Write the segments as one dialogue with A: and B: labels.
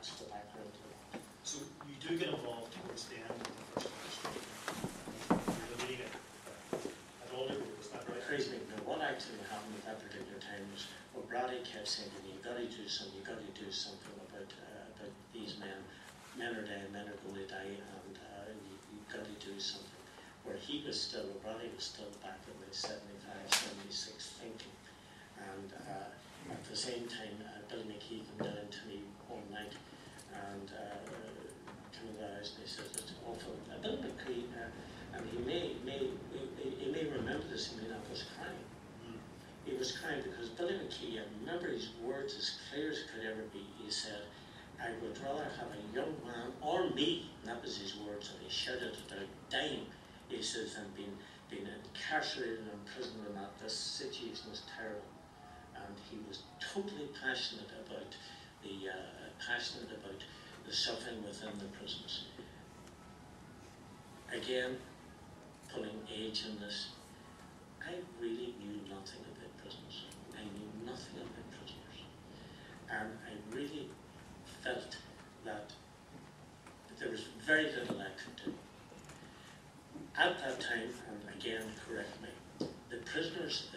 A: that's the background to it.
B: So you do get involved towards the end of the first strike. You're the leader at Aldergrove, is that right?
A: Crazy. Now, what actually happened at that particular time was, well, Brady kept saying to me, you've got to do something, you've got to do something about these men. Men are dying, men are going to die, and you've got to do something. Where he was still, Brady was still back in the 75, 76 thinking. And at the same time, Bill McKee came down to me one night and came to the house and he said, it's awful. Bill McKee, and he may remember this, I mean, I was crying. He was crying because Billy McKee, I remember his words as clear as could ever be. He said, I would rather have a young man, or me, and that was his words, and he shouted it out, dying. He says, and being incarcerated in prison and that, this situation was terrible. And he was totally passionate about the suffering within the prisons. Again, pulling age in this, I really knew nothing about prisoners. I knew nothing about prisoners. And I really felt that there was very little I could do. At that time, and again, correct me, the prisoners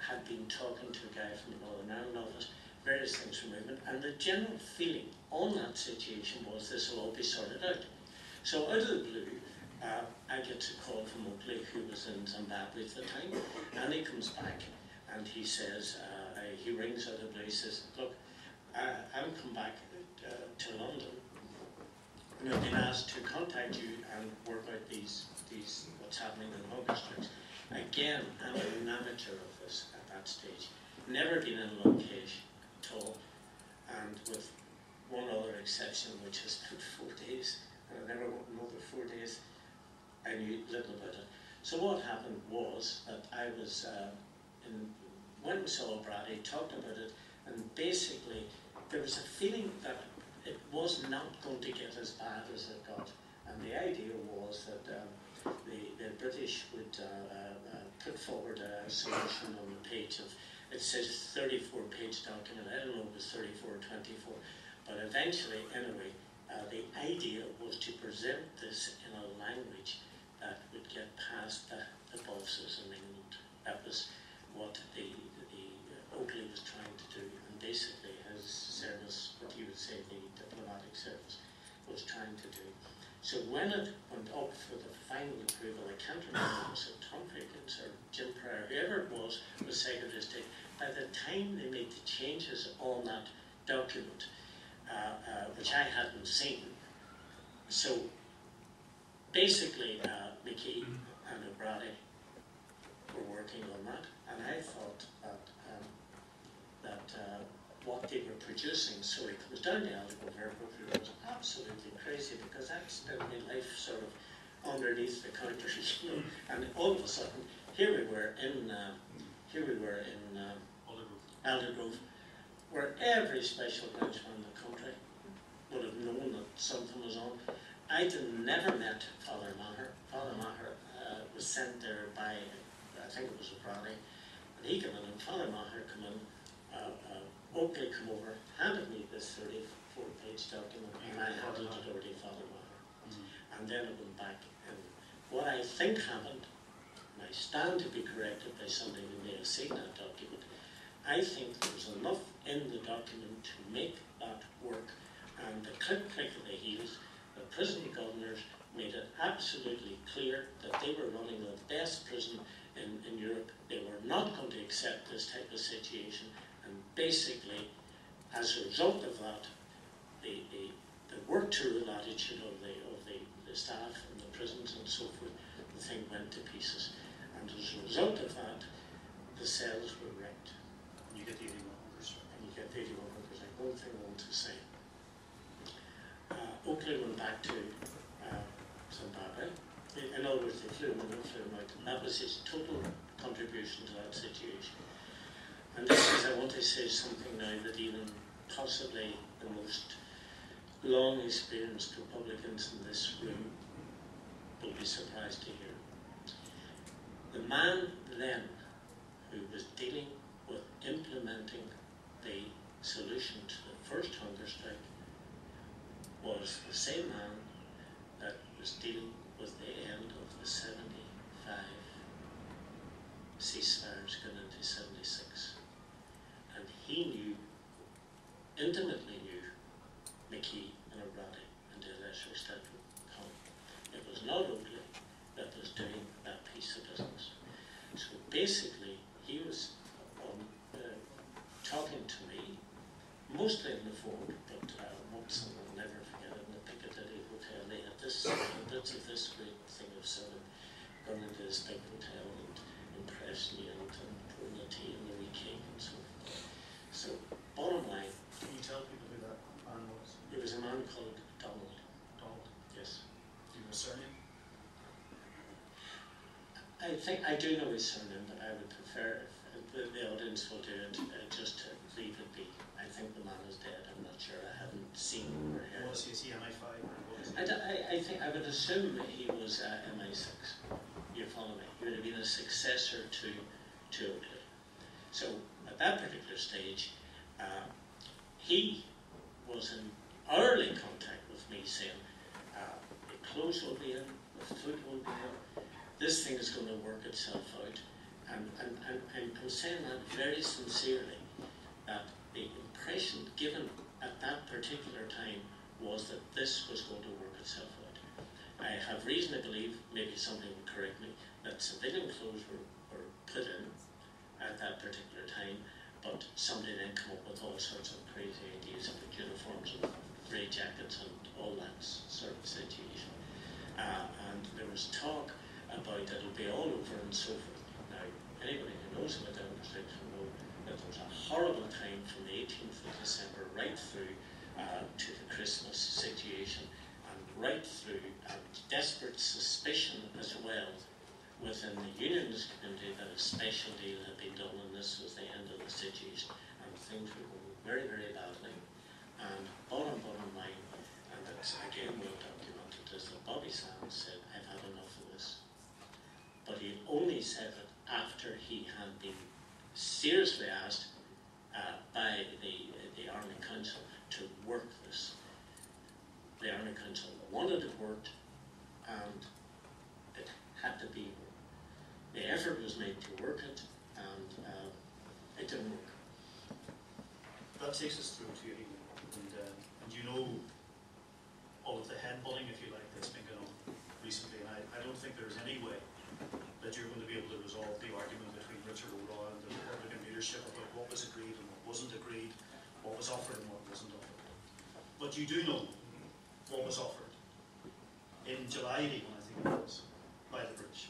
A: had been talking to a guy from the Northern Ireland office, various things from movement, and the general feeling on that situation was this will all be sorted out. So out of the blue, I get a call from Oakley, who was in Zimbabwe at the time, and he comes back and he says, he rings out of the blue, he says, look, I'm come back to London, and I've been asked to contact you and work out these what's happening in hunger strikes. Again, I'm an amateur of this at that stage. Never been in a location at all, and with one other exception, which is about 4 days, and I never went another 4 days. I knew little about it. So what happened was that I was went and saw Brady, talked about it, and basically there was a feeling that it was not going to get as bad as it got. And the idea was that the British would put forward a solution on the page of, it says 34-page document, I don't know if it was 34 or 24, but eventually, anyway, the idea was to present this in a language that would get past the bosses in England. That was what the Oakley was trying to do, and basically his service, what you would say the diplomatic service, was trying to do. So when it went up for the final approval, I can't remember, was it Tom Higgins or Jim Pryor, whoever it was Secretary of State, by the time they made the changes on that document, which I hadn't seen, so basically McKee and O'Brady were working on that, and I thought that what they were producing, so it comes down to Aldergrove Airport, it was absolutely crazy because I'd spent my life sort of underneath the counter, you know, and all of a sudden here we were in Aldergrove, where every special branchman in the country would have known that something was on. I'd never met Father Maher. Father Maher was sent there by, I think it was O'Brady, and he came in, and Father Maher came in, Oakley come over, handed me this 34-page document, and I handed it over to Father Maher. And then it went back, and what I think happened, and I stand to be corrected by somebody who may have seen that document, I think there was enough in the document to make that work, and the click of the heels, the prison governors made it absolutely clear that they were running the best prison in Europe. They were not going to accept this type of situation, and basically, as a result of that, the work-to-rule attitude of the staff in the prisons and so forth, the thing went to pieces. And as a result of that, the cells were wrecked.
B: And you get the 81 hunger strike.
A: And you get the 81 hunger strike. One thing I want to say. Oakley went back to Zimbabwe. In other words, they flew him in and flew him out. And that was his total contribution to that situation. And this is, I want to say something now that even possibly the most long-experienced Republicans in this room will be surprised to hear. The man then who was dealing with implementing the solution to the first hunger strike was the same man that was dealing with the end of the 75 ceasefires going into 76. And he knew, intimately knew, Mickey and O'Brady and to a lesser extent Colin. It was not Oakley that was doing that piece of business. So basically, he was talking to me, mostly in the phone, but once, and I'll never forget it, in the Piccadilly Hotel, they had this bits of this great thing of sort of going into this big hotel and impressing you and pouring the tea and the wee cake and so forth. So, bottom line.
B: Can you tell people who that man was?
A: It was a man called Donald.
B: Donald?
A: Yes.
B: Do you know his surname?
A: I think I do know his surname, but I would prefer if the audience will do it just to leave it be. I think the man is dead. I'm not sure. I haven't seen or heard.
B: What is he? Is he MI5? What is he?
A: I think I would assume that he was MI6. You follow me? He would have been a successor to Oakley. So at that particular stage, he was in early contact with me, saying, "The clothes will be in, the food will be in. This thing is going to work itself out." And I'm saying that very sincerely, that the impression given at that particular time was that this was going to work itself out. I have reason to believe, maybe somebody will correct me, that civilian clothes were put in at that particular time, but somebody then come up with all sorts of crazy ideas about uniforms and grey jackets and all that sort of situation. And there was talk about that it'll be all over and so forth. Now, anybody who knows about the District will know that there was a horrible time from the 18th of December right through to the Christmas situation, and right through desperate suspicion as well within the unionist community that a special deal had been done and this was the end of the situation, and things were going very, very badly. And bottom line, and it's again well documented, is that Bobby Sands said, "I've had enough of this." But he only said it after he had been seriously asked by the Army Council to work this. The Army Council wanted it worked, and it had to be worked. The effort was made to work it, and it didn't work.
B: That takes us through to your evening, and you know all of the headbutting, if you like, that's been going on recently, and I don't think there's any way that you're going to be able to resolve the argument between Richard O'Rowan and the Republican leadership about what was agreed and what wasn't agreed, what was offered and what wasn't offered. But you do know what was offered in July 81, I think it was, by the British.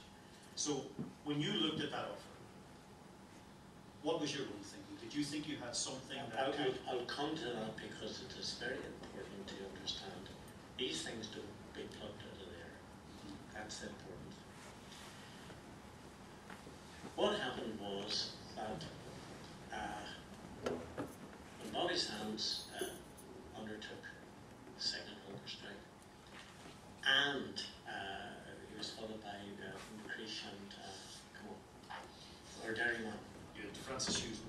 B: So when you looked at that offer, what was your own thinking? Did you think you had something that
A: I'll come to that because it is very important to understand. These things don't be plucked out of the air. That's important. What happened was that when Bobby Sands undertook the second hunger strike, and he was followed by McCreesh and or Derryman.
B: you had Francis Hughes